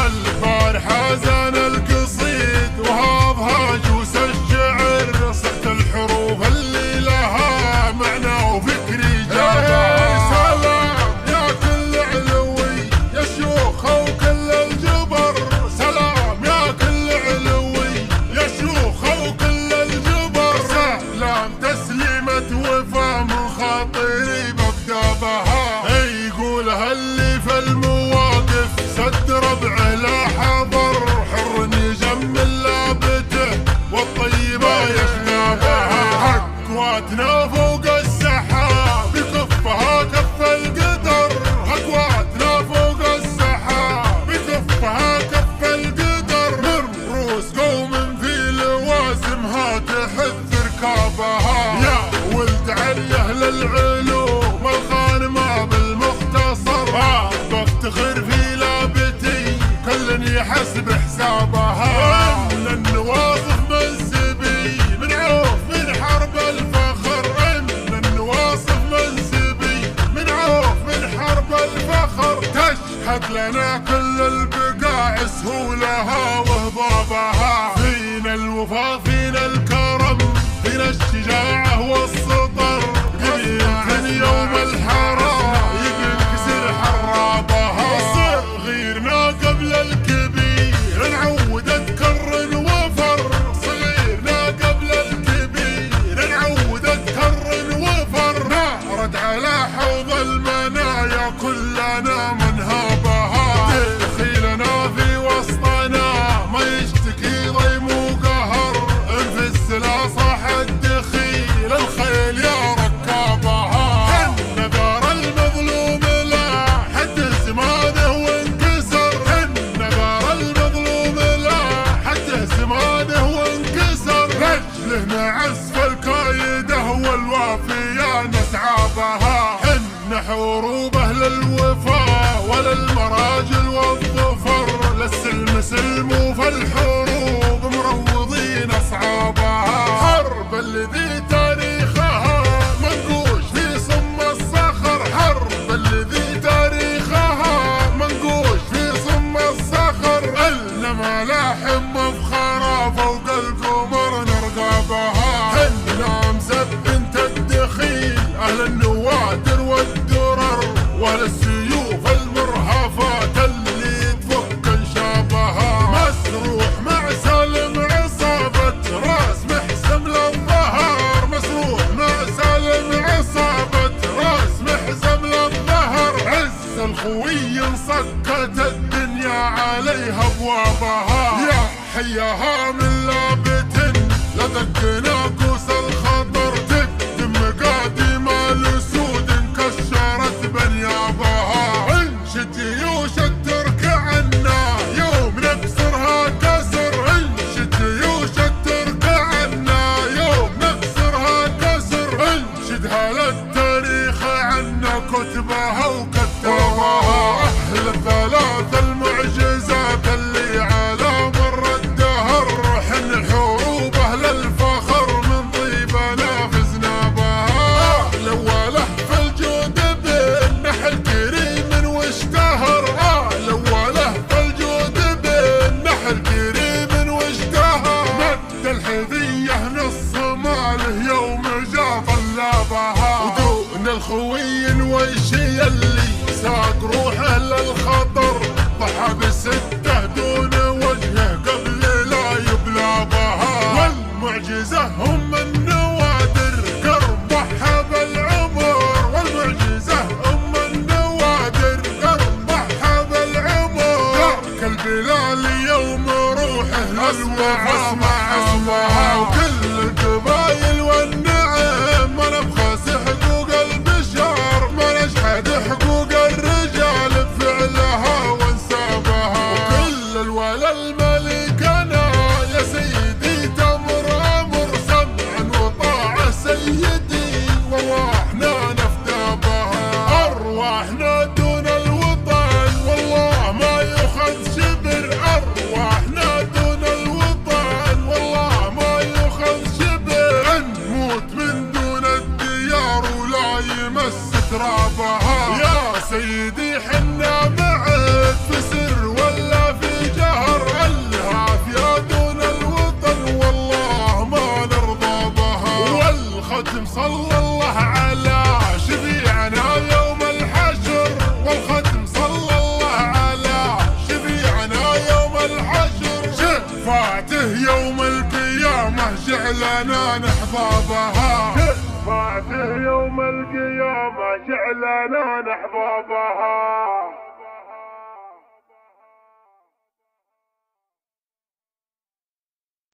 البارحة زان القصيد وهضها جوس الشعر، صحت الحروف اللي لها معنى وفكري جابها. سلام يا كل علوي يا شيوخ وكل الجبر، سلام يا كل علوي يا شيوخ وكل الجبر. سلام تسليمة وفا من خاطري ببدا بها، يقولها اللي في المواقف سد ربعه لا حضر، حر يجمل لابته والطيبة يشنابها. اكواتنا فوق السحاب بكفها كف القدر، اكواتنا فوق السحاب بكفها كف القدر. من روس قوم في لوازمها تحث ركابها، يا ولد علي اهل العلوم الغانمة بالمختصر. بفتخر في لابتي كل يحسب حسابها، ان النواصف منسبي من عوف من حرب الفخر، ان النواصف منسبي من عوف من حرب الفخر. تشهد لنا كل البقاع سهولها وهضابها، فينا الوفا فينا الكرم فينا الشجاعة والسطر. قبيلة يوم الحرام ينكسر حرابها، صغيرنا قبل الكبير نعود تكرر وفر، صغيرنا قبل الكبير نعود تكرر وفر. نعرض على حوض المنايا كلنا منهابها، دخيلنا في وسطنا ما يشتكي ضيم وقهر، انفس لا صاح الدخيل الخيل يا ركابها. ان دار المظلوم لا حد زمانه وانكسر، ان دار المظلوم لا حد زمانه وانكسر. رجله نعس فالكايده والوافيه نسعى بها، ان حروب اهل الوفا وللمراجل والظفر، للسلم سلم وفالحروب مروضين اصحابها. حرب الذي تاريخها منقوش في صم الصخر، حرب الذي تاريخها منقوش في صم الصخر. النا ملاحم مفخرة فوق القمر نرقبها، حنا مسبنت الدخيل اهل النوادر والدرر، واهل السيوف المرهفات اللي تفك انشابها. مسروح مع سالم عصابة راس محسم للظهر، مسروح مع سالم عصابة راس محسم للظهر. عز الخوي انصكت الدنيا عليها ابوابها، يا حياها من لابت لدق ناقوس الخطر، تقدم مقادم الاسود انكسرت بنيابها. انشد جيوش الترك عنا يوم نكسرها كسر، انشد جيوش الترك عنا يوم نكسرها كسر. انشدها للتاريخ عنا كتبها وكتابها، اهل الثلاث المعجزات اللي على مر الدهر. حن الحروب اهل الفخر من طيبنا فزنا بها، الاوله في الجود بالنحل كريم واشتهر، الاوله في الجود بالنحل كريم واشتهر. مد الحذيه نص ماله يوم جا طلابها، ودون الخوي الويشي اللي ساق روحه للخطر، ضحى بسته دون وجهه قبل لا يبلى بها. والمعجزة هم النوادر قرب ضحى بالعمر، والمعجزة هم النوادر قرب ضحى بالعمر. ترك البلال يوم روحه للوفا معها، وكل القبايل والنعم ما نبخس حقوق البشر، ما نجحد حقوق الرجال بفعلها وانسابها. وكل الولا الملك انا يا سيدي تمر امر، سمعا وطاعه سيدي وارواحنا نفدى بها. ارواحنا دون الوطن والله ما يؤخذ شبر، ارواحنا دون الوطن والله ما يؤخذ شبر. شعلنا نحبابها، شفاعته يوم القيامة شعلنا نحبابها.